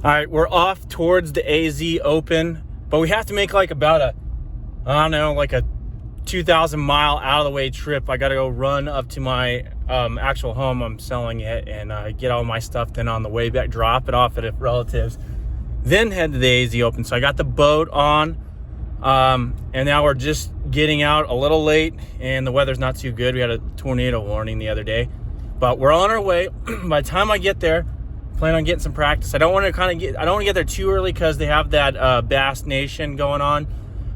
All right, we're off towards the AZ Open, but we have to make like about a 2,000 mile out of the way trip. I got to go run up to my actual home. I'm selling it and get all my stuff. Then on the way back, drop it off at a relative's. Then head to the AZ Open. So I got the boat on, and now we're just getting out a little late, and the weather's not too good. We had a tornado warning the other day, but we're on our way. By the time I get there, plan on getting some practice. I don't want to get there too early because they have that Bass Nation going on.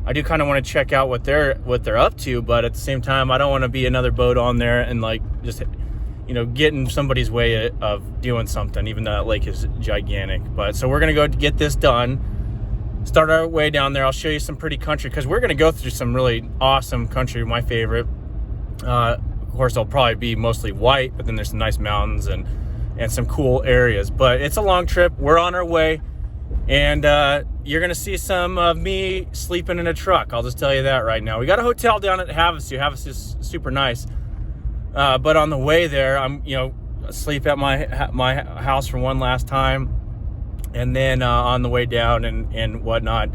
I do kind of want to check out what they're up to, but at the same time, I don't want to be another boat on there and like just get in somebody's way of doing something, even though that lake is gigantic. But so we're gonna go get this done, start our way down there. I'll show you some pretty country because we're gonna go through some really awesome country. My favorite, of course, it'll probably be mostly white, but then there's some nice mountains and some cool areas. But it's a long trip. We're on our way, and you're gonna see some of me sleeping in a truck. I'll just tell you that right now. We got a hotel down at Havasu. Havasu is super nice. But on the way there, I'm, asleep at my house for one last time. And then on the way down and whatnot,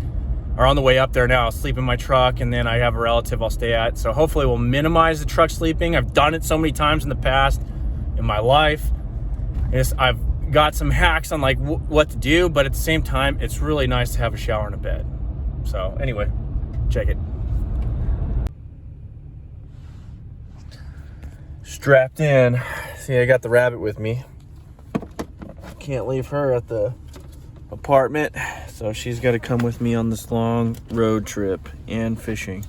or on the way up there now, I'll sleep in my truck. And then I have a relative I'll stay at. So hopefully we'll minimize the truck sleeping. I've done it so many times in the past in my life. I've got some hacks on like what to do, but at the same time, it's really nice to have a shower and a bed. So anyway, check it. Strapped in. See, I got the rabbit with me. Can't leave her at the apartment, so she's got to come with me on this long road trip and fishing.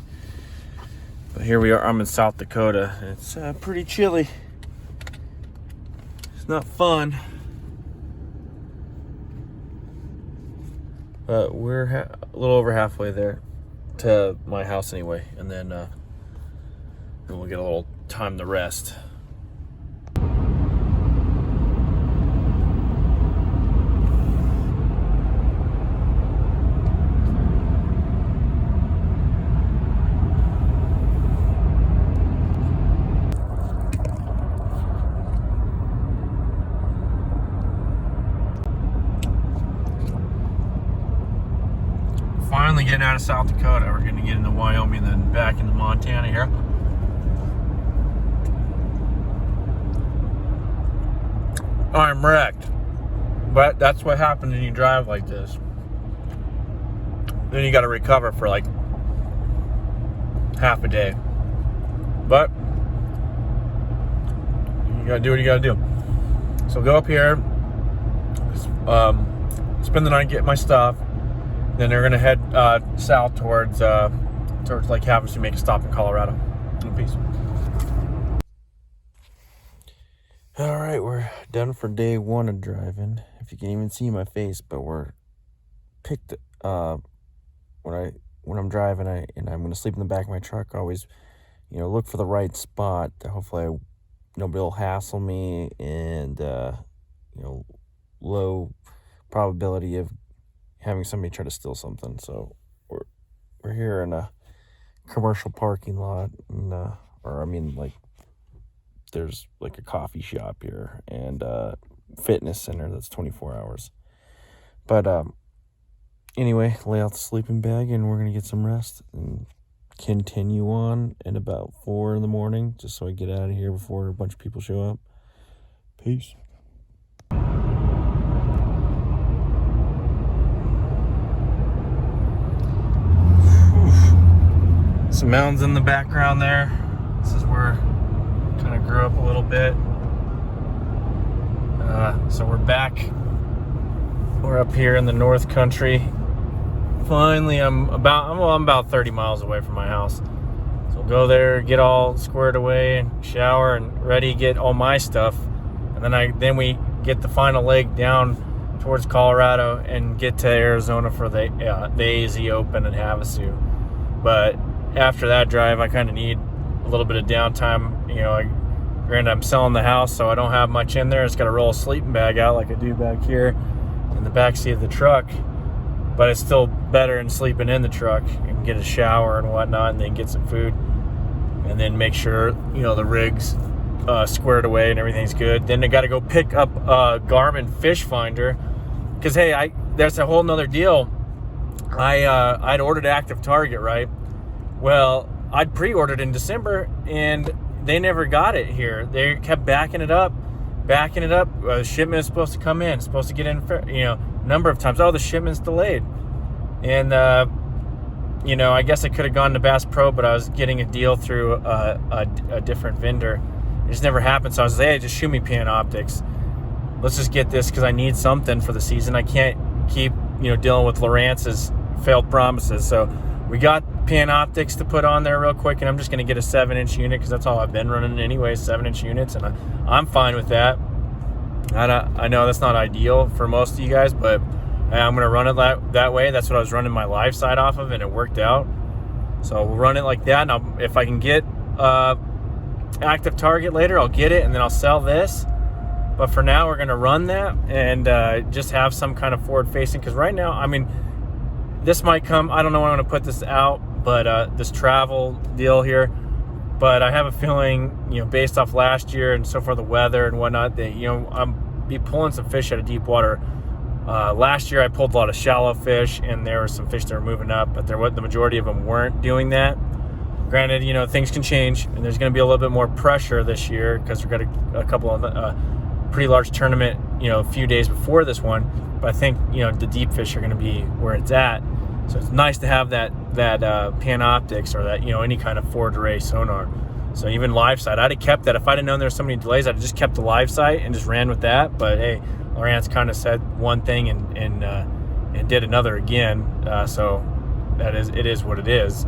But here we are. I'm in South Dakota. It's pretty chilly. It's not fun, but we're a little over halfway there to my house anyway, and then we'll get a little time to rest. Finally getting out of South Dakota. We're going to get into Wyoming, then back into Montana here. I'm wrecked, but that's what happens when you drive like this. Then you got to recover for like half a day, but you got to do what you got to do. So go up here, spend the night, get my stuff, then they're gonna head south towards Lake Havasu, make a stop in Colorado. Peace. All right, we're done for day one of driving. If you can even see my face, but we're picked when I'm driving, and I'm gonna sleep in the back of my truck. I always, look for the right spot. Hopefully, nobody will hassle me, and low probability of having somebody try to steal something. So we're here in a commercial parking lot, and there's like a coffee shop here and fitness center that's 24 hours. But anyway, lay out the sleeping bag and we're going to get some rest and continue on at about 4 in the morning, just so I get out of here before a bunch of people show up. Peace. Some mountains in the background there. This is where kind of grew up a little bit. So we're back. We're up here in the North Country. Finally, I'm about 30 miles away from my house. So we'll go there, get all squared away, and shower and ready, get all my stuff, and then we get the final leg down towards Colorado and get to Arizona for the AZ Open at Havasu. But after that drive, I kind of need a little bit of downtime. Granted, I'm selling the house, so I don't have much in there. It's got to roll a sleeping bag out like I do back here in the back seat of the truck. But it's still better than sleeping in the truck and get a shower and whatnot, and then get some food, and then make sure the rig's squared away and everything's good. Then I got to go pick up a Garmin fish finder because hey, that's a whole nother deal. I'd ordered Active Target, right? Well, I'd pre-ordered in December, and they never got it here. They kept backing it up. The shipment is supposed to come in, supposed to get in, number of times. Oh, the shipment's delayed. And, I guess I could have gone to Bass Pro, but I was getting a deal through a different vendor. It just never happened. So I was like, hey, just shoot me Panoptics. Let's just get this because I need something for the season. I can't keep, dealing with Lowrance's failed promises. So we got Panoptics to put on there real quick, and I'm just going to get a 7-inch unit because that's all I've been running anyway, 7-inch units, and I'm fine with that. I know that's not ideal for most of you guys, but I'm going to run it that way. That's what I was running my live side off of, and it worked out. So we'll run it like that, and if I can get Active Target later, I'll get it, and then I'll sell this. But for now, we're going to run that and just have some kind of forward-facing, because right now, this might come, I don't know when I'm going to put this out, but this travel deal here. But I have a feeling, based off last year and so far the weather and whatnot, that, I'm be pulling some fish out of deep water. Last year I pulled a lot of shallow fish, and there were some fish that were moving up, but the majority of them weren't doing that. Granted, things can change, and there's going to be a little bit more pressure this year because we've got a couple of pretty large tournament, a few days before this one. But I think, the deep fish are going to be where it's at. So it's nice to have that Panoptics or that, any kind of forward array sonar. So even live sight, I'd have kept that. If I'd have known there were so many delays, I'd have just kept the live sight and just ran with that. But hey, Lowrance kind of said one thing and did another again. So it is what it is.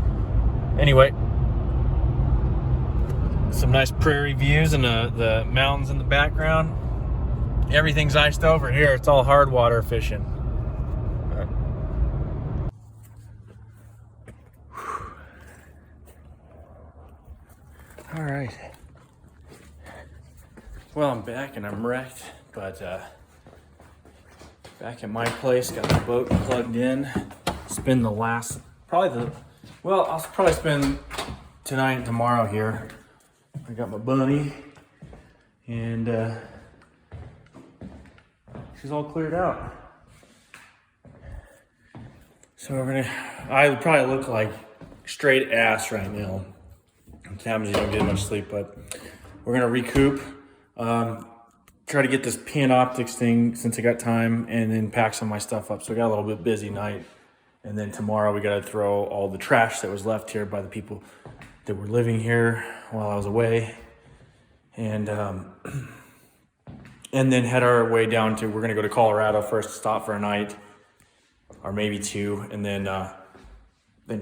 Anyway, some nice prairie views and the mountains in the background. Everything's iced over here. It's all hard water fishing. All right. Well, I'm back and I'm wrecked, but back at my place, got the boat plugged in. Spend I'll probably spend tonight and tomorrow here. I got my bunny, and she's all cleared out. So I probably look like straight ass right now. Sometimes you don't get much sleep, but we're gonna recoup. Try to get this Panoptics thing since I got time, and then pack some of my stuff up. So I got a little bit busy night. And then tomorrow we gotta throw all the trash that was left here by the people that were living here while I was away. And then head our way down to, we're gonna go to Colorado first, stop for a night or maybe two, and then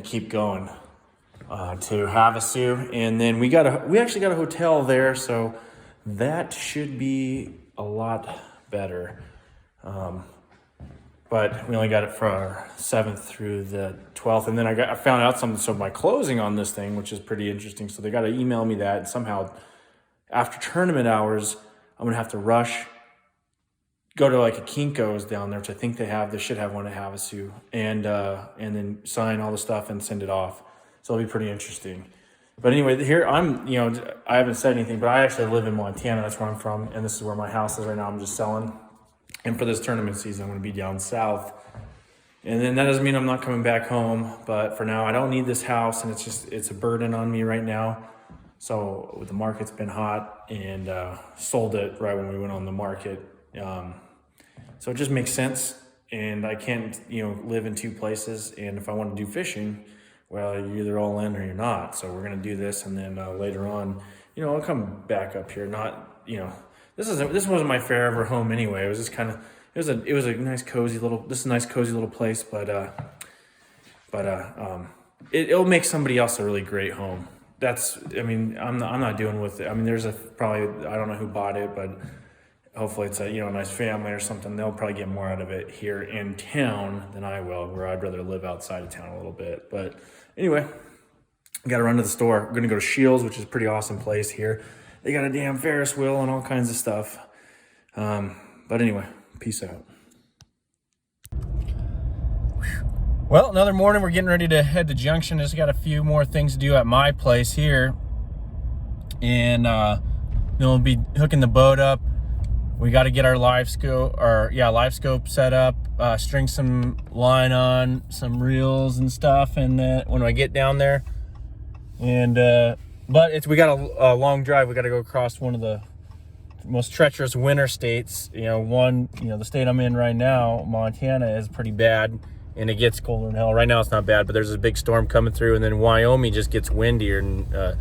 keep going to Havasu. And then we actually got a hotel there, so that should be a lot better. But we only got it for our 7th through the 12th. And then I found out something. So my closing on this thing, which is pretty interesting. So they got to email me that. And somehow after tournament hours, I'm going to have to rush, go to like a Kinko's down there, which I think they should have one at Havasu, and then sign all the stuff and send it off. So it'll be pretty interesting. But anyway, here I haven't said anything, but I actually live in Montana. That's where I'm from. And this is where my house is right now. I'm just selling. And for this tournament season, I'm going to be down south. And then that doesn't mean I'm not coming back home. But for now, I don't need this house. And it's a burden on me right now. So the market's been hot, and sold it right when we went on the market. So it just makes sense. And I can't, live in two places. And if I want to do fishing, well, you're either all in or you're not. So we're going to do this. And then later on, I'll come back up here. Not, this wasn't my forever home anyway. It was just kind of, it was a nice cozy little place, but it'll make somebody else a really great home. I'm not doing with it. There's probably, I don't know who bought it, but hopefully it's a, nice family or something. They'll probably get more out of it here in town than I will, where I'd rather live outside of town a little bit. But anyway, I got to run to the store. I'm going to go to Shields, which is a pretty awesome place here. They got a damn Ferris wheel and all kinds of stuff. But anyway, peace out. Well, another morning. We're getting ready to head to Junction. Just got a few more things to do at my place here. And then we'll be hooking the boat up, We got to get our live scope set up, string some line on, some reels and stuff, and then when I get down there. And but we got a long drive. We got to go across one of the most treacherous winter states. The state I'm in right now, Montana, is pretty bad, and it gets colder than hell. Right now it's not bad, but there's a big storm coming through, and then Wyoming just gets windier, and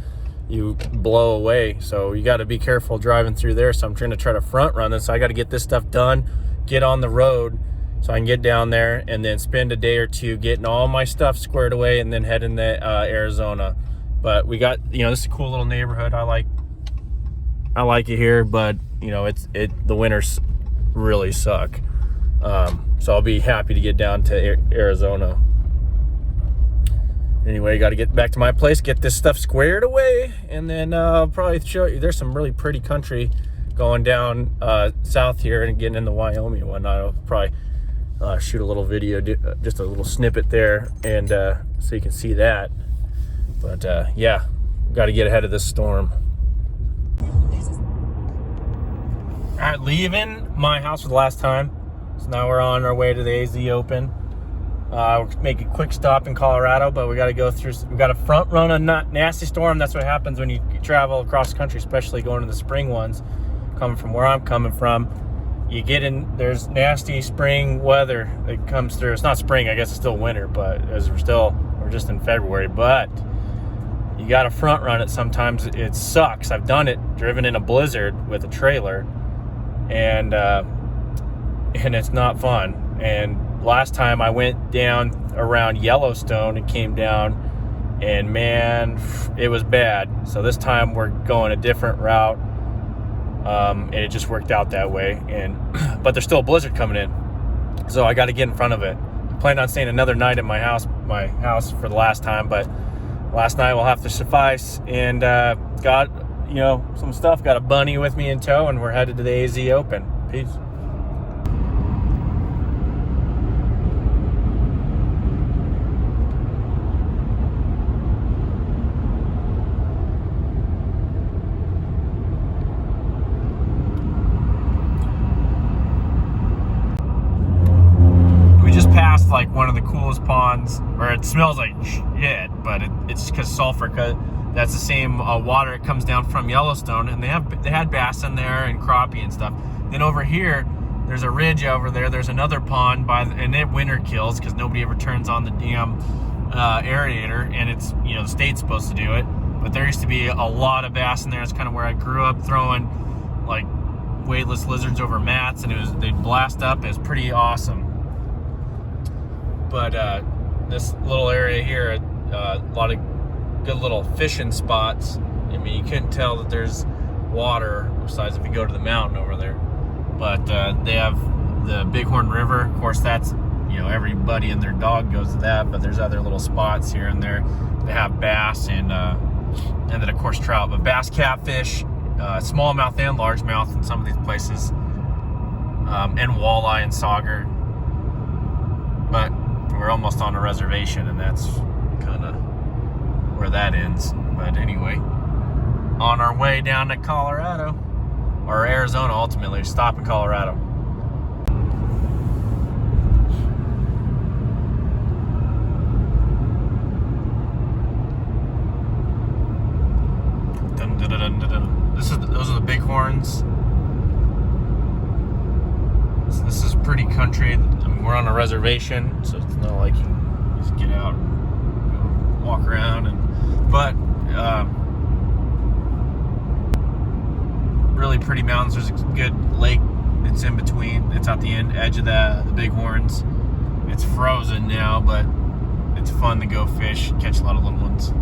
you blow away. So you got to be careful driving through there. So I'm trying to front run this. So I got to get this stuff done, get on the road so I can get down there, and then spend a day or two getting all my stuff squared away, and then head into Arizona. But we got, this is a cool little neighborhood. I like it here, but the winters really suck. So I'll be happy to get down to Arizona. Anyway, got to get back to my place, get this stuff squared away, and then I'll probably show you. There's some really pretty country going down south here and getting into Wyoming and whatnot. I'll probably shoot a little video, just a little snippet there, and so you can see that. But yeah, got to get ahead of this storm. All right, leaving my house for the last time. So now we're on our way to the AZ Open. We're making a quick stop in Colorado, but we got to go through. We got to front run a nasty storm. That's what happens when you travel across the country, especially going to the spring ones. Coming from where I'm coming from, you get in. There's nasty spring weather that comes through. It's not spring, I guess it's still winter, but as we're just in February. But you got to front run it. Sometimes it sucks. I've done it, driven in a blizzard with a trailer, and it's not fun. And last time I went down around Yellowstone and came down, and man, it was bad. So this time we're going a different route, and it just worked out that way. But there's still a blizzard coming in, so I got to get in front of it. Plan on staying another night at my house for the last time, but last night will have to suffice. And got some stuff. Got a bunny with me in tow, and we're headed to the AZ Open. Peace. Past like one of the coolest ponds, where it smells like shit, but it's because sulfur. Cause that's the same water that comes down from Yellowstone, and they had bass in there and crappie and stuff. Then over here, there's a ridge over there. There's another pond and it winter kills because nobody ever turns on the damn aerator, and it's the state's supposed to do it. But there used to be a lot of bass in there. It's kind of where I grew up, throwing like weightless lizards over mats, and they'd blast up. It's pretty awesome. But this little area here, a lot of good little fishing spots. I mean, you couldn't tell that there's water besides if you go to the mountain over there. But they have the Bighorn River. Of course, that's, everybody and their dog goes to that. But there's other little spots here and there. They have bass and then, of course, trout. But bass, catfish, smallmouth and largemouth in some of these places. And walleye and sauger. But we're almost on a reservation, and that's kind of where that ends. But anyway, on our way down to Colorado, or Arizona ultimately, stop in Colorado. Dun, dun, dun, dun, dun. Those are the bighorns. This is pretty country. I mean, we're on a reservation, so it's not like you can just get out and go walk around. But really pretty mountains. There's a good lake that's in between. It's at the edge of the bighorns. It's frozen now, but it's fun to go fish, catch a lot of little ones.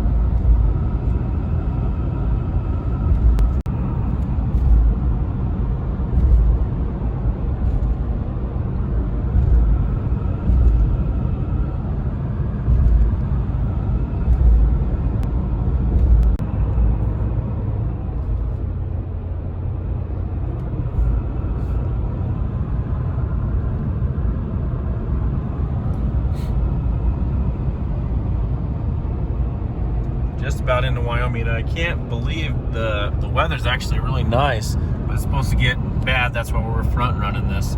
Just about into Wyoming. I can't believe the weather's actually really nice. it's supposed to get bad. That's why we're front running this.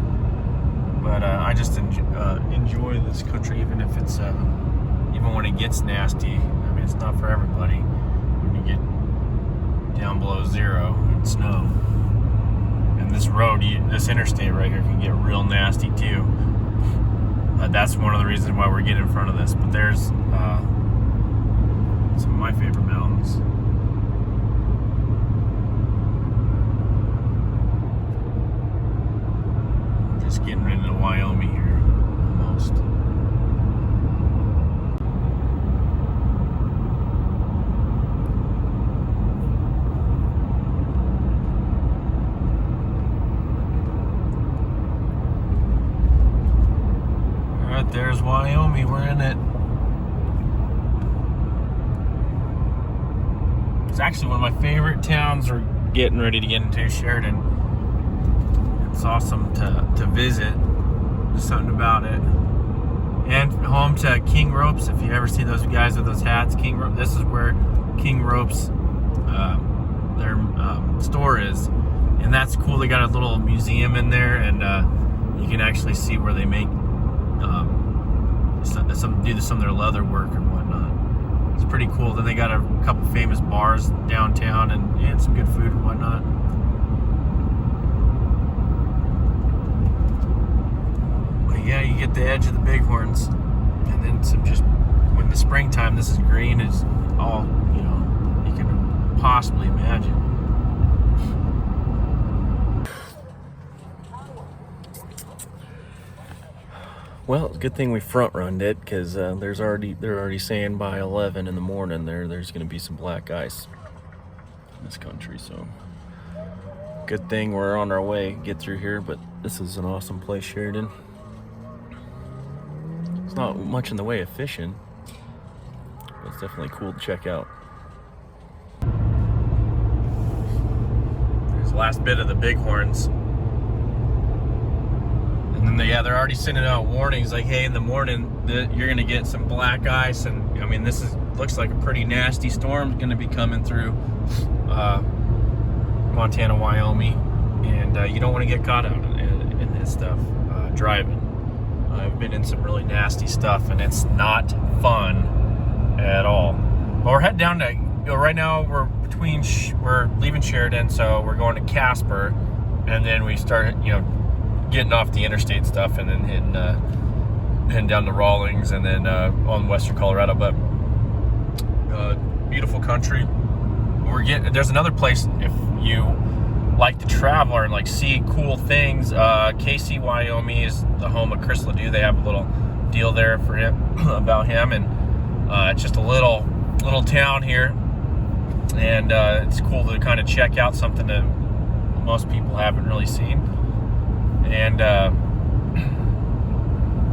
But I just enjoy this country, even if it's even when it gets nasty. I mean, it's not for everybody. When you get down below zero and snow, and this road, this interstate right here, can get real nasty too. That's one of the reasons why we're getting in front of this. But there's some of my favorite mountains. Just getting into Wyoming here, almost. All right, there's Wyoming. We're in it. It's actually one of my favorite towns. We're getting ready to get into Sheridan. It's awesome to visit. There's something about it. And home to King Ropes. If you ever see those guys with those hats, King Ropes. This is where King Ropes, their store is, and that's cool. They got a little museum in there, and you can actually see where they make some of their leather work and whatnot. It's pretty cool. Then they got a couple famous bars downtown and some good food and whatnot. Yeah, you get the edge of the bighorns, and then some just when the springtime, this is green. It's all, you know, you can possibly imagine. Well, it's a good thing we front runned it, because they're already saying by 11 in the morning there's going to be some black ice in this country. So good thing we're on our way to get through here. But this is an awesome place, Sheridan. It's not much in the way of fishing, but it's definitely cool to check out. There's the last bit of the bighorns. And then they're already sending out warnings like, hey, in the morning you're going to get some black ice. And I mean, looks like a pretty nasty storm going to be coming through Montana, Wyoming. And you don't want to get caught out in this stuff driving. I've been in some really nasty stuff, and it's not fun at all. But we're heading down to, right now we're leaving Sheridan, so we're going to Casper, and then we start, getting off the interstate stuff, and then heading down to Rawlings, and then on western Colorado. But beautiful country. There's another place if you like to travel and like see cool things. Casey, Wyoming is the home of Chris Ledoux. They have a little deal there for him about him, and it's just a little town here, and it's cool to kind of check out something that most people haven't really seen. And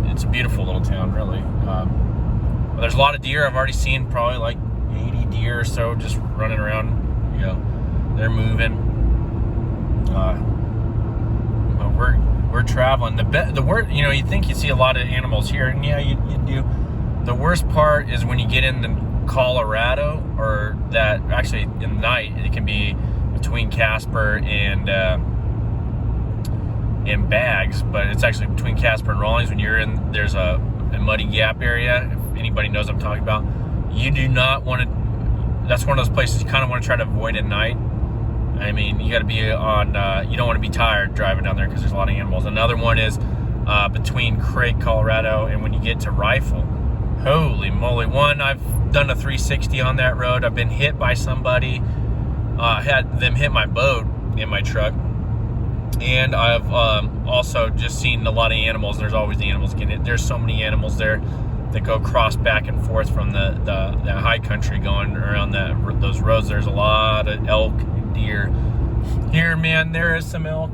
it's a beautiful little town, really. There's a lot of deer. I've already seen probably like 80 deer or so just running around. They're moving. We're traveling. The worst, you think you see a lot of animals here, and yeah, you do. The worst part is when you get into Colorado, or that actually in the night, it can be between Casper and Bags, but it's actually between Casper and Rawlings. When you're there's a muddy gap area. If anybody knows what I'm talking about, you do not want to. That's one of those places you kind of want to try to avoid at night. I mean, you got to be on, you don't want to be tired driving down there because there's a lot of animals. Another one is between Craig, Colorado, and when you get to Rifle. Holy moly. I've done a 360 on that road. I've been hit by somebody, had them hit my boat in my truck. And I've also just seen a lot of animals. There's always the animals getting it. There's so many animals there that go cross back and forth from the high country going around those roads. There's a lot of elk, deer. Here, man, there is some elk,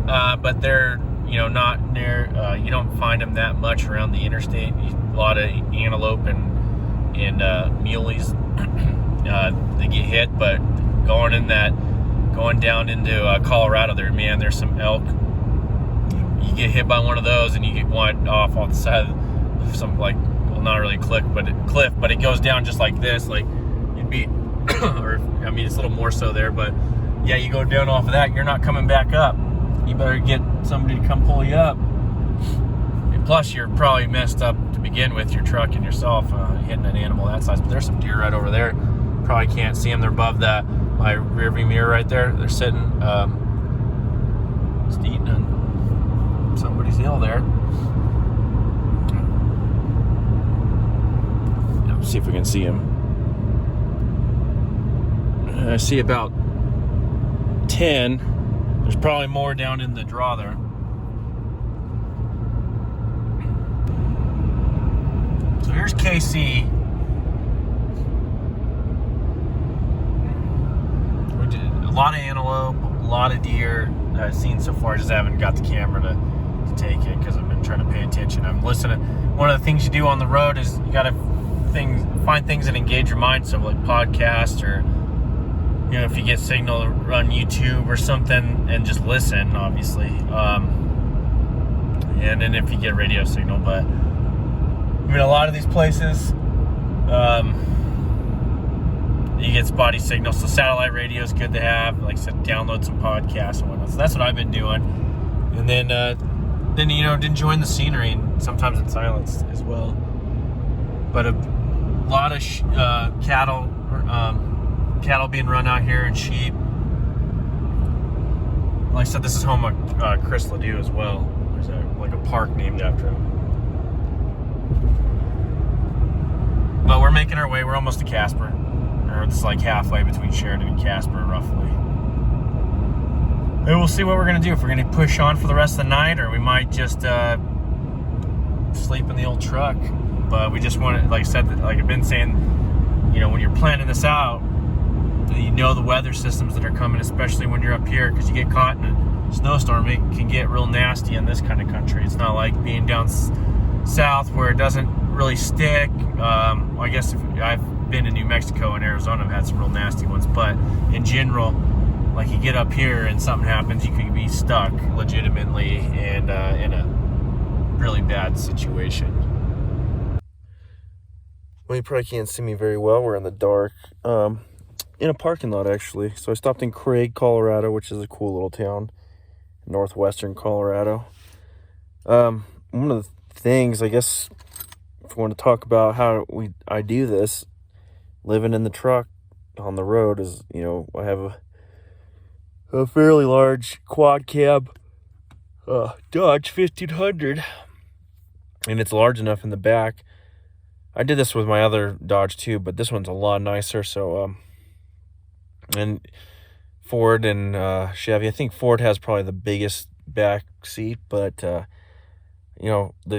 but they're not near. You don't find them that much around the interstate. A lot of antelope and muleys. They get hit, but going down into Colorado, there's some elk. You get hit by one of those, and you get one off on the side of some not really cliff, but it goes down just like this. Like you'd be, or I mean, it's a little more so there, but yeah, you go down off of that, you're not coming back up. You better get somebody to come pull you up. And plus, you're probably messed up to begin with, your truck and yourself, hitting an animal that size. But there's some deer right over there. Probably can't see them. They're above my rearview mirror right there. They're sitting, just eating on somebody's hill there. Let's see if we can see them. I see about 10. There's probably more down in the draw there. So here's KC. We did a lot of antelope, a lot of deer that I've seen so far. I just haven't got the camera to take it because I've been trying to pay attention. I'm listening. One of the things you do on the road is you got to find things that engage your mind. So like podcasts, or if you get signal, run YouTube or something and just listen, obviously. And then if you get radio signal, but a lot of these places, you get spotty signal. So satellite radio is good to have. Like I said, download some podcasts and whatnot. So that's what I've been doing. And then enjoying the scenery, and sometimes in silence as well. But a lot of cattle being run out here, and sheep. Like I said, this is home of Chris Ledoux as well. There's a park named after him. But we're making our way. We're almost to Casper. Or it's like halfway between Sheridan and Casper, roughly. And we'll see what we're going to do. If we're going to push on for the rest of the night, or we might just sleep in the old truck. But we just want to, like I said, like I've been saying, when you're planning this out, the weather systems that are coming, especially when you're up here, because you get caught in a snowstorm, it can get real nasty in this kind of country. It's not like being down south where it doesn't really stick. I guess I've been in New Mexico and Arizona, I've had some real nasty ones, but in general, like you get up here and something happens, you could be stuck legitimately and in a really bad situation. Well, you probably can't see me very well. We're in the dark. In a parking lot, actually. So I stopped in Craig, Colorado, which is a cool little town, northwestern Colorado. One of the things, I guess, if we want to talk about how I do this, living in the truck on the road, is, I have a fairly large quad cab Dodge 1500, and it's large enough in the back. I did this with my other Dodge too, but this one's a lot nicer. So, and Ford and Chevy, I think Ford has probably the biggest back seat, but it's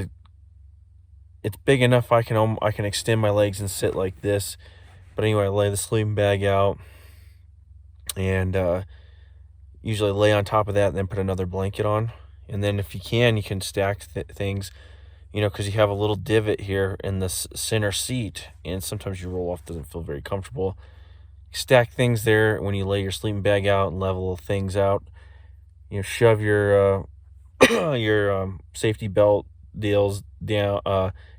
big enough I can extend my legs and sit like this. But anyway, I lay the sleeping bag out, and usually lay on top of that and then put another blanket on. And then if you can stack things, because you have a little divot here in the center seat, and sometimes you roll off, doesn't feel very comfortable. Stack things there when you lay your sleeping bag out and level things out. Shove your your safety belt deals down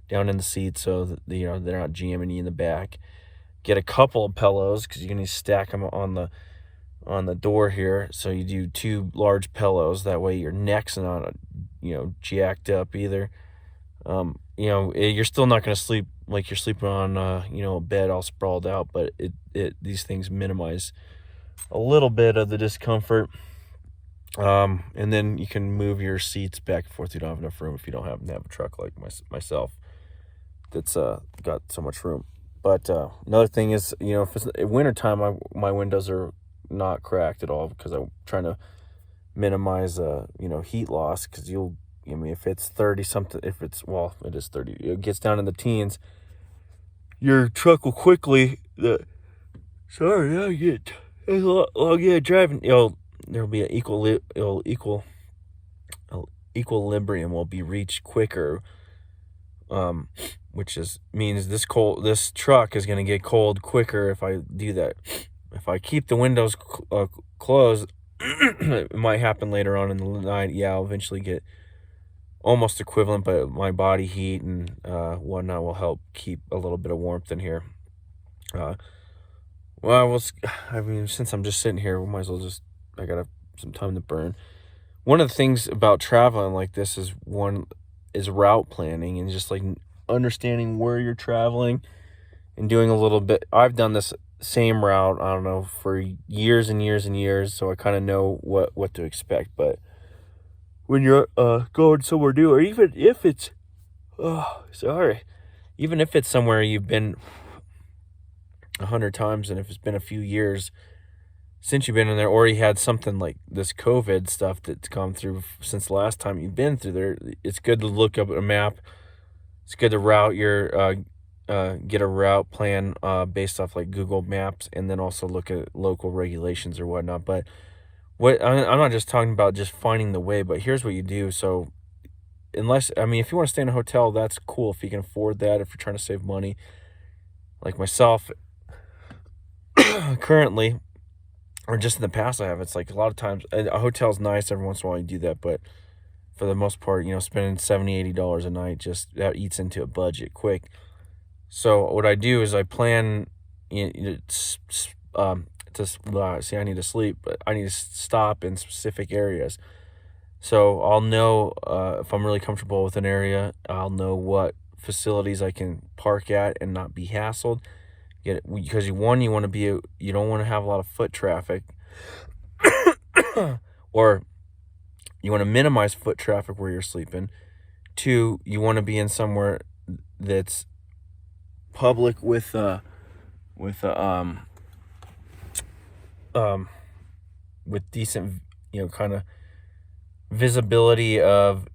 in the seat so that they're not jamming you in the back. Get a couple of pillows because you're gonna stack them on the door here. So you do 2 large pillows. That way your neck's not jacked up either. You're still not going to sleep like you're sleeping on a bed all sprawled out, but these things minimize a little bit of the discomfort. And then you can move your seats back and forth. You don't have enough room if you don't happen to have a truck like myself that's got so much room. But another thing is, if it's wintertime, my windows are not cracked at all because I'm trying to minimize heat loss, because if it's 30 something, it is 30, it gets down in the teens, your truck will quickly driving, there'll be an equilibrium will be reached quicker, which means this truck is going to get cold quicker if I do that. If I keep the windows closed, it might happen later on in the night. Yeah, I'll eventually get almost equivalent, but my body heat and whatnot will help keep a little bit of warmth in here. Well, I mean, since I'm just sitting here, we might as well I got some time to burn. One of the things about traveling like this is route planning and just like understanding where you're traveling and doing a little bit. I've done this same route, I don't know, for years and years and years, so I kind of know what to expect. But when you're going somewhere new, or even if it's even if it's somewhere you've been 100 times, and if it's been a few years since you've been in there, or you had something like this COVID stuff that's come through since the last time you've been through there, it's good to look up a map. It's good to get a route plan based off like Google Maps, and then also look at local regulations or whatnot. But I'm not just talking about just finding the way, but here's what you do. So if you want to stay in a hotel, that's cool if you can afford that. If you're trying to save money, like myself, currently, or just in the past, it's like a lot of times a hotel's nice every once in a while you do that, but for the most part, spending $70-$80 a night, just that eats into a budget quick. So what I do is I plan, see, I need to sleep, but I need to stop in specific areas. So I'll know if I'm really comfortable with an area. I'll know what facilities I can park at and not be hassled. Because you want to you don't want to have a lot of foot traffic, or you want to minimize foot traffic where you're sleeping. 2, you want to be in somewhere that's public with decent, kind of visibility of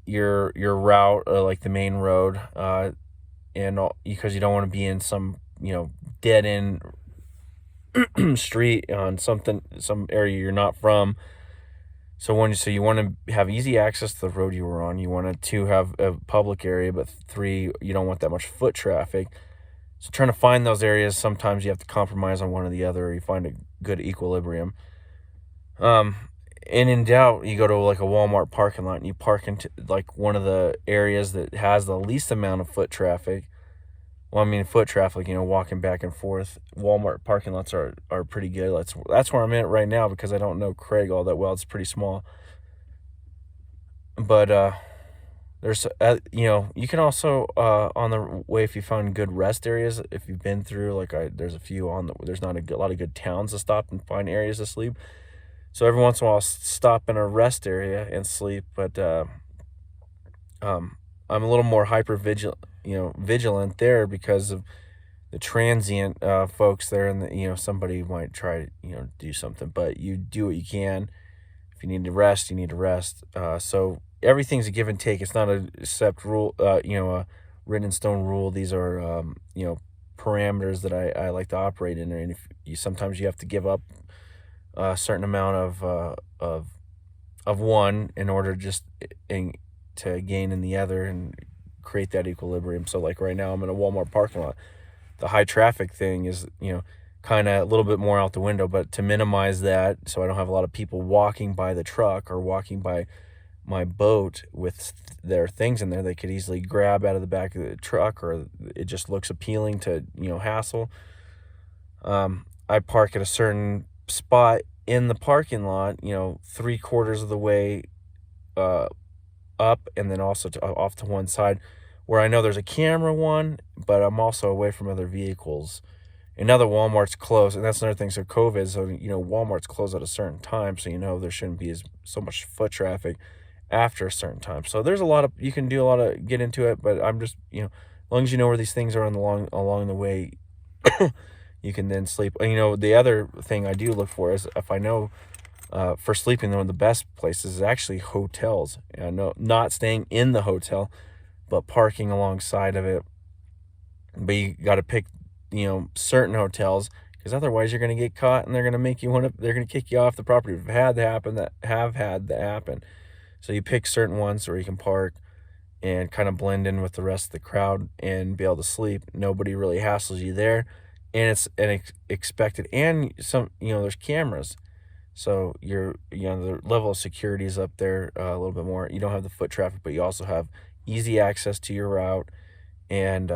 your route, like the main road, because you don't want to be in some dead end street on some area you're not from. So you want to have easy access to the road you were on. You want to have a public area, but 3, you don't want that much foot traffic. So trying to find those areas, sometimes you have to compromise on one or the other, or you find a good equilibrium. And in doubt, you go to like a Walmart parking lot and you park into like one of the areas that has the least amount of foot traffic. Well, I mean, foot traffic, walking back and forth. Walmart parking lots are pretty good. That's where I'm at right now, because I don't know Craig all that well. It's pretty small. But there's, you can also, on the way, if you find good rest areas, if you've been through, there's a few there's not a lot of good towns to stop and find areas to sleep. So every once in a while I'll stop in a rest area and sleep. But I'm a little more vigilant there because of the transient folks there, and somebody might try to do something, but you do what you can. If you need to rest, you need to rest. So everything's a give and take. It's not a set rule, a written in stone rule. These are parameters that I like to operate in, and sometimes you have to give up a certain amount of one in order to gain in the other and create that equilibrium. So like right now I'm in a Walmart parking lot. The high traffic thing is, kind of a little bit more out the window, but to minimize that, so I don't have a lot of people walking by the truck or walking by my boat with their things in there, they could easily grab out of the back of the truck, or it just looks appealing to, hassle. I park at a certain spot in the parking lot, 3/4 of the way up, and then also off to one side, where I know there's a camera one, but I'm also away from other vehicles. And now the Walmart's closed, and that's another thing. So COVID, so Walmart's closed at a certain time, so there shouldn't be so much foot traffic after a certain time. So there's you can do a lot of get into it, but I'm just as long as you know where these things are along the way, you can then sleep. And the other thing I do look for is, if I know for sleeping, one of the best places is actually hotels. Not staying in the hotel, but parking alongside of it. But you got to pick certain hotels, because otherwise you're going to get caught, and they're going to kick you off the property. We've had that happen. So you pick certain ones where you can park and kind of blend in with the rest of the crowd and be able to sleep. Nobody really hassles you there, and it's expected. And there's cameras, so the level of security is up there a little bit more. You don't have the foot traffic, but you also have easy access to your route, and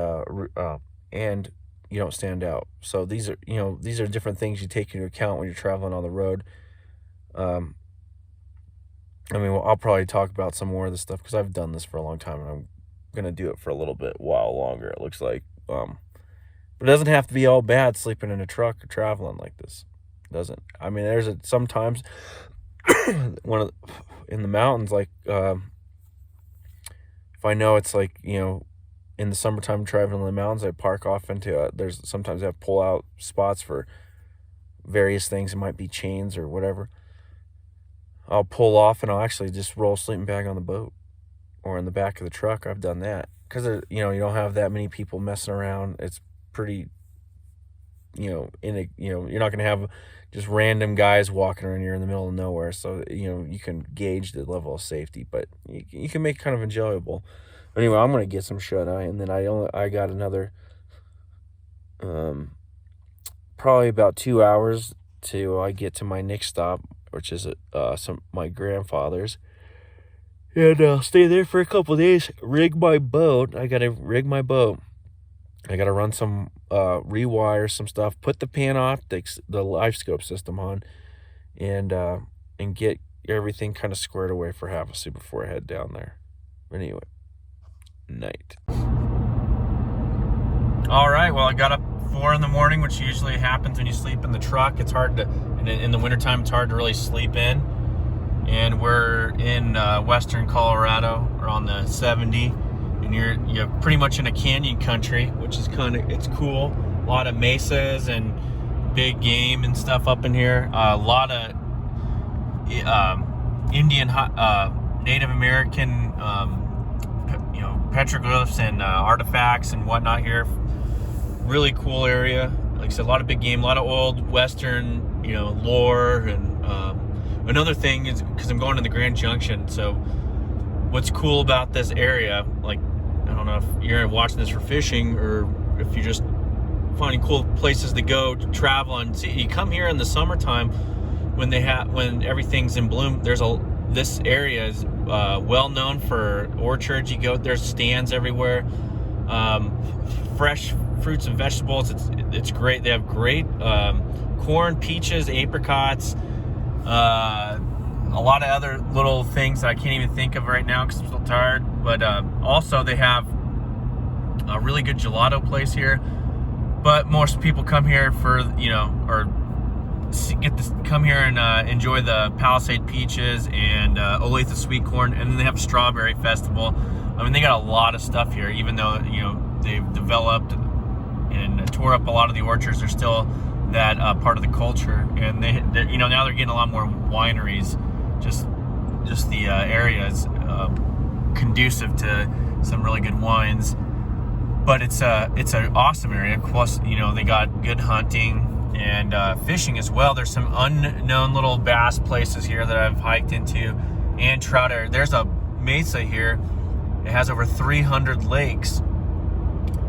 stand out. So these are, these are different things you take into account when you're traveling on the road. I mean, well, I'll probably talk about some more of this stuff because I've done this for a long time, and I'm gonna do it for a little bit while longer. It looks like, but it doesn't have to be all bad sleeping in a truck or traveling like this. It doesn't. I mean, sometimes in the mountains, like if I know it's like in the summertime traveling in the mountains, I park off into there's sometimes I have pull out spots for various things. It might be chains or whatever. I'll pull off and I'll actually just roll a sleeping bag on the boat or in the back of the truck. I've done that because you don't have that many people messing around. It's pretty, you're not gonna have just random guys walking around here in the middle of nowhere. So you can gauge the level of safety, but you can make it kind of enjoyable. Anyway, I'm gonna get some shut eye, and then I got another probably about 2 hours till I get to my next stop, which is my grandfather's, and I'll stay there for a couple of days. Rig my boat. I gotta rig my boat. I gotta run some rewire some stuff, put the pan optics, the live scope system on, and get everything kind of squared away for Havasu before I head down there. Anyway, night. All right, well, I got up 4 in the morning, which usually happens when you sleep in the truck. It's hard to, in the wintertime, it's hard to really sleep in. And we're in western Colorado. We're on the 70, and you're pretty much in a canyon country, which is it's cool. A lot of mesas and big game and stuff up in here. A lot of Indian, Native American, petroglyphs and artifacts and whatnot here. Really cool area. Like I said, a lot of big game, a lot of old western, lore. And another thing is, because I'm going to the Grand Junction, so what's cool about this area, like, I don't know if you're watching this for fishing or if you're just finding cool places to go to travel and see. You come here in the summertime when everything's in bloom. This area is well known for orchards. There's stands everywhere, fresh fruits and vegetables. It's great. They have great corn, peaches, apricots, a lot of other little things that I can't even think of right now because I'm still tired. But also they have a really good gelato place here. But most people come here for come here and enjoy the Palisade peaches and Olathe sweet corn, and then they have a strawberry festival. I mean, they got a lot of stuff here. Even though they've developed and tore up a lot of the orchards, there's still that part of the culture. And they now they're getting a lot more wineries. Just the area is conducive to some really good wines. But it's an awesome area. Plus, they got good hunting and fishing as well. There's some unknown little bass places here that I've hiked into, and trout area. There's a mesa here. It has over 300 lakes,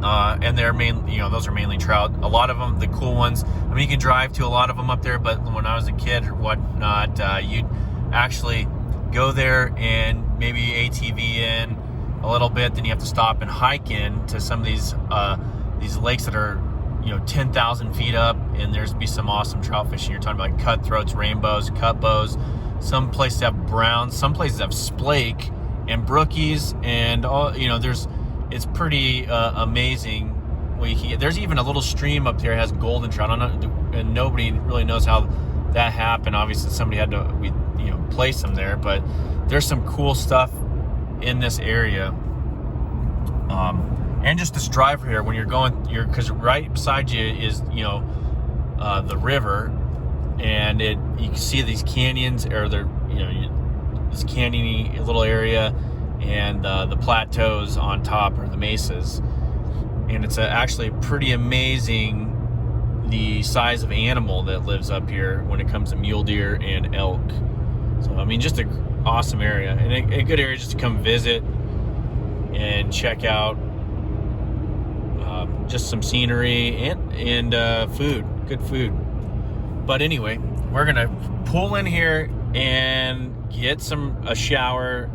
and they're those are mainly trout. A lot of them, the cool ones. I mean, you can drive to a lot of them up there, but when I was a kid or whatnot, you'd actually go there and maybe ATV in a little bit. Then you have to stop and hike in to some of these lakes that are 10,000 feet up, and there's be some awesome trout fishing. You're talking about cutthroats, rainbows, cutbows. Some places have browns, some places have splake and brookies, and all. It's pretty amazing. There's even a little stream up there that has golden trout. I don't know, and nobody really knows how that happened. Obviously, somebody had to place them there, but there's some cool stuff in this area. And just this drive here when because right beside you is the river, and you can see these canyons, or this canyony little area, and the plateaus on top, or the mesas. And it's actually pretty amazing the size of animal that lives up here when it comes to mule deer and elk. So I mean, just an awesome area, and a good area just to come visit and check out. Just some scenery and good food. But anyway, we're gonna pull in here and get a shower,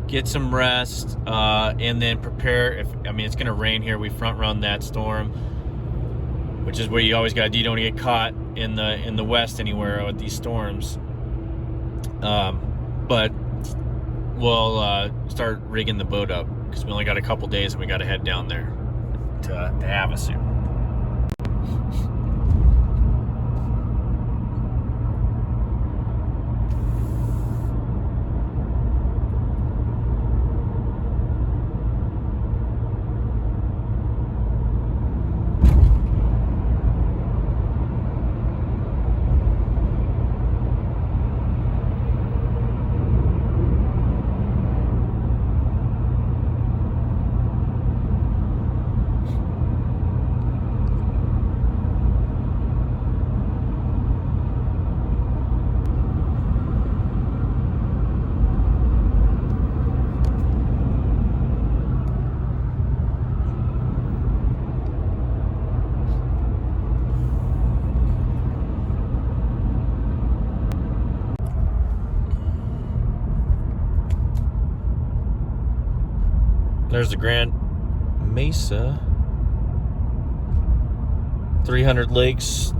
get some rest, and then prepare. It's gonna rain here. We front run that storm, which is where you always got, you don't get caught in the west anywhere with these storms. But we'll start rigging the boat up because we only got a couple days and we got to head down there to Havasu. There's the Grand Mesa. 300 lakes.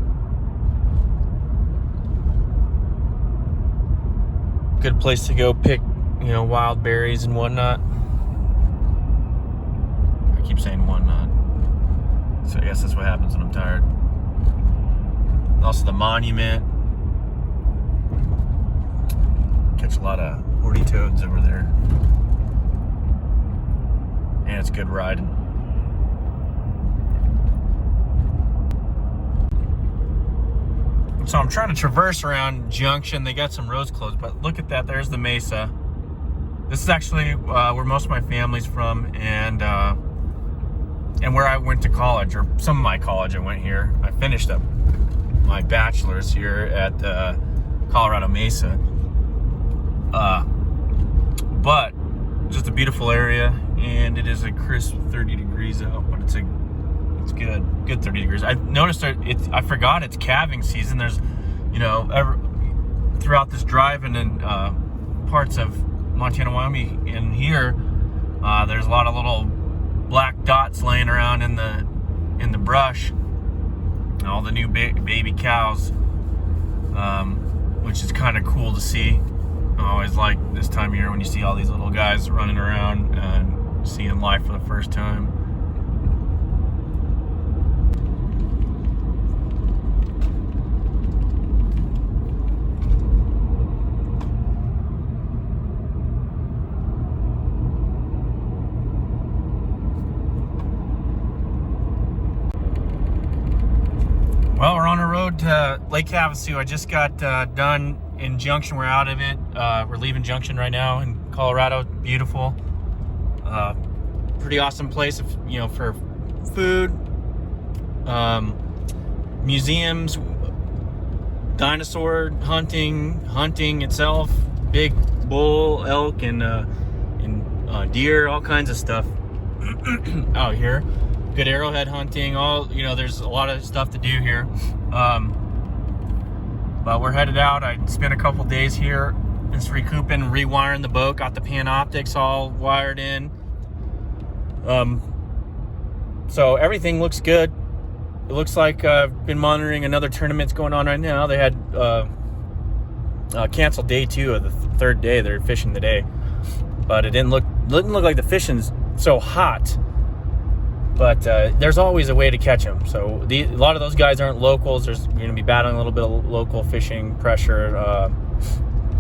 Good place to go pick, wild berries and whatnot. I keep saying whatnot. So I guess that's what happens when I'm tired. Also the monument. Catch a lot of horty toads over there. And it's good riding. So I'm trying to traverse around Junction. They got some roads closed, but look at that. There's the mesa. This is actually where most of my family's from, and where I went to college, or some of my college. I went here. I finished up my bachelor's here at Colorado Mesa. But just a beautiful area. And it is a crisp 30 degrees out, but it's good 30 degrees. I noticed I forgot it's calving season. There's, throughout this drive and in parts of Montana, Wyoming, and here, there's a lot of little black dots laying around in the brush. All the new baby cows, which is kind of cool to see. I always like this time of year when you see all these little guys running around and seeing life for the first time. Well, we're on the road to Lake Havasu. I just got done in Junction. We're out of it. We're leaving Junction right now in Colorado. Beautiful. Pretty awesome place, for food, museums, dinosaur hunting itself, big bull, elk, and deer, all kinds of stuff out here. Good arrowhead hunting. There's a lot of stuff to do here. But we're headed out. I spent a couple days here, just recouping, rewiring the boat. Got the Panoptics all wired in. So everything looks good. It looks like I've been monitoring another tournament's going on right now. They had canceled day 2 of the third day. They're fishing today, but it didn't look like the fishing's so hot. But there's always a way to catch them. So a lot of those guys aren't locals. You're going to be battling a little bit of local fishing pressure.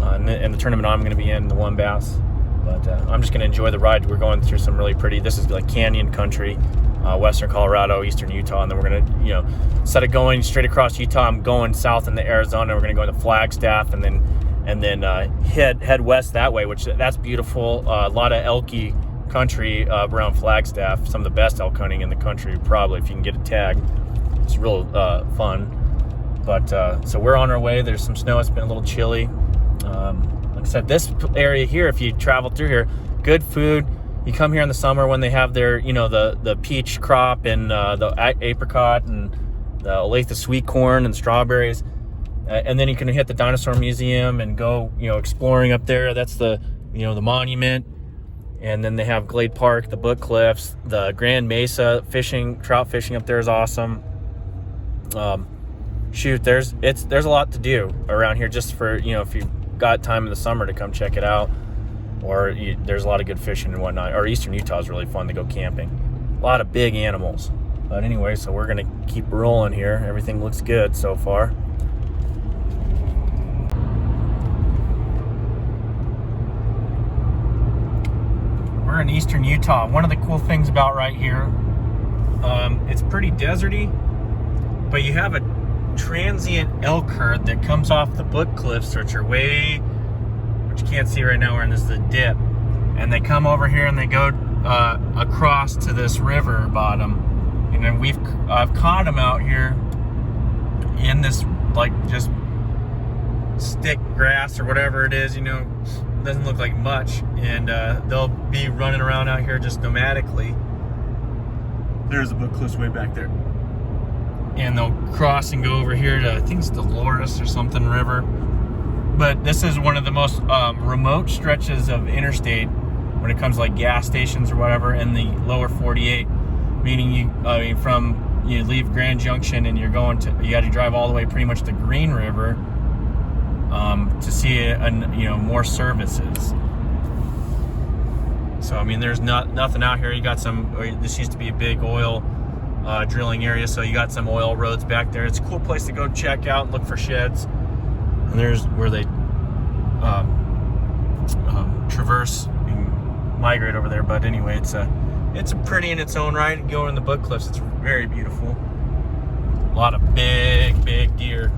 And the tournament I'm going to be in, the WonBass. But I'm just going to enjoy the ride. We're going through some really pretty, this is like canyon country, western Colorado, eastern Utah, and then we're going to, instead of going straight across Utah, I'm going south into Arizona. We're going to go into Flagstaff and then head west that way, which that's beautiful. A lot of elky country around Flagstaff, some of the best elk hunting in the country, probably, if you can get a tag. It's real fun. But so we're on our way. There's some snow. It's been a little chilly. Like I said, this area here, if you travel through here, good food. You come here in the summer when they have their, the peach crop and the apricot and the Olathe sweet corn and strawberries. And then you can hit the dinosaur museum and go, exploring up there. That's the, the monument. And then they have Glade Park, the Book Cliffs, the Grand Mesa fishing, trout fishing up there is awesome. shoot, there's a lot to do around here, just for, you know, if you've got time in the summer to come check it out, or there's a lot of good fishing and whatnot. Or Eastern Utah is really fun to go camping. A lot of big animals. But anyway, so we're gonna keep rolling here. Everything looks good so far. We're in Eastern Utah. One of the cool things about right here, it's pretty deserty, but you have a transient elk herd that comes off the Book Cliffs, which are way, which you can't see right now, we're in this the dip, and they come over here and they go across to this river bottom, and then I've caught them out here in this like just stick grass or whatever it is, you know, doesn't look like much, and they'll be running around out here just nomadically. There's the Book Cliffs way back there. And they'll cross and go over here to, I think it's Dolores or something river. But this is one of the most remote stretches of interstate when it comes to like gas stations or whatever in the lower 48. Meaning you leave Grand Junction and you got to drive all the way pretty much to Green River to see more services. So I mean, there's nothing out here. You got this used to be a big oil drilling area, so you got some oil roads back there. It's a cool place to go check out and look for sheds. And there's where they traverse and migrate over there. But anyway, it's a pretty in its own right. Going in the Book Cliffs, it's very beautiful. A lot of big deer.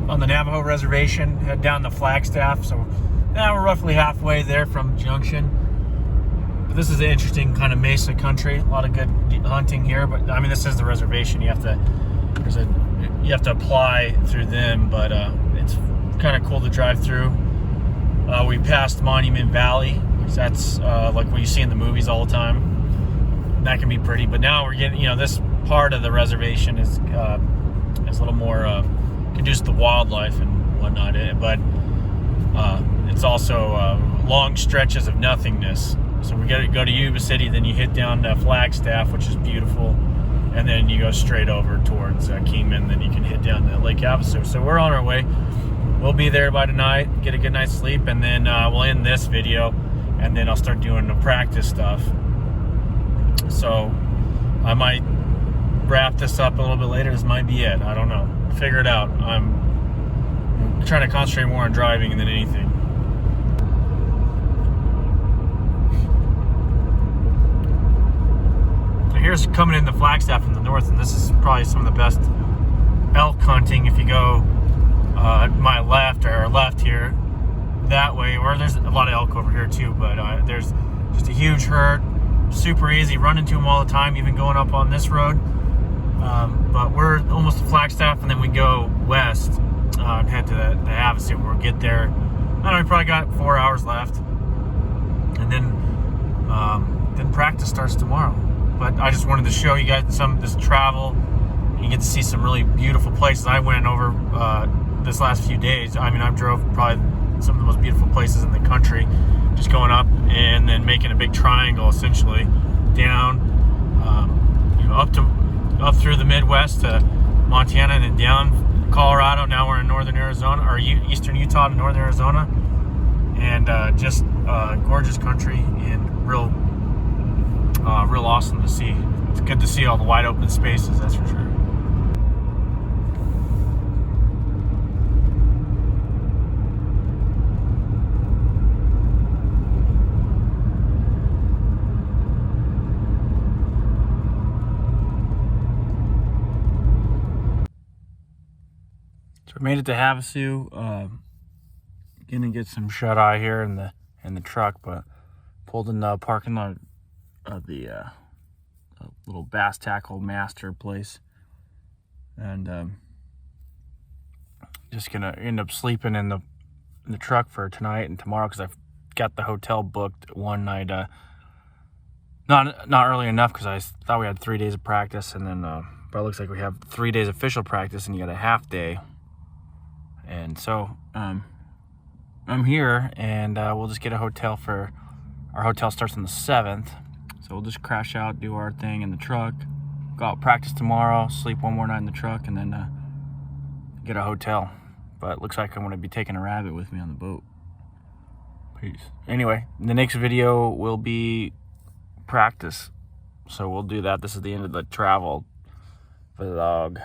On the Navajo reservation, head down to Flagstaff. So now we're roughly halfway there from Junction. But this is an interesting kind of mesa country. A lot of good hunting here. But I mean, this is the reservation. You have to apply through them. But it's kind of cool to drive through. We passed Monument Valley, which that's like what you see in the movies all the time. And that can be pretty. But now we're getting, this part of the reservation is a little more conducive to wildlife and whatnot. But it's also long stretches of nothingness. So we got to go to Yuba City, then you hit down to Flagstaff, which is beautiful, and then you go straight over towards Kingman, then you can hit down to Lake Havasu. So we're on our way. We'll be there by tonight, get a good night's sleep, and then we'll end this video, and then I'll start doing the practice stuff. So I might wrap this up a little bit later. This might be it. I don't know. Figure it out. I'm trying to concentrate more on driving than anything. So here's coming into Flagstaff from the north, and this is probably some of the best elk hunting if you go my left or left here. that way, or there's a lot of elk over here too, but there's just a huge herd, super easy, run into them all the time, even going up on this road. But we're almost to Flagstaff, and then we go west and head to the Havasu. We'll get there. I don't know, we probably got 4 hours left, and then practice starts tomorrow. But I just wanted to show you guys some of this travel. You get to see some really beautiful places. I went over this last few days. I mean, I've drove probably some of the most beautiful places in the country, just going up and then making a big triangle essentially down, up through the Midwest to Montana, and then down Colorado. Now we're in northern Arizona, or eastern Utah to northern Arizona, and just gorgeous country and real awesome to see. It's good to see all the wide open spaces, that's for sure. So we made it to Havasu. Gonna get some shut eye here in the truck, but pulled in the parking lot of the little bass tackle master place, and just gonna end up sleeping in the truck for tonight and tomorrow, because I've got the hotel booked one night. Not early enough, because I thought we had 3 days of practice, and then but it looks like we have 3 days official practice, and you got a half day. And so I'm here, and we'll just get a hotel for our hotel starts on the 7th. So we'll just crash out, do our thing in the truck, go out practice tomorrow, sleep one more night in the truck, and then get a hotel. But it looks like I'm going to be taking a rabbit with me on the boat. Peace. Anyway, the next video will be practice. So we'll do that. This is the end of the travel vlog.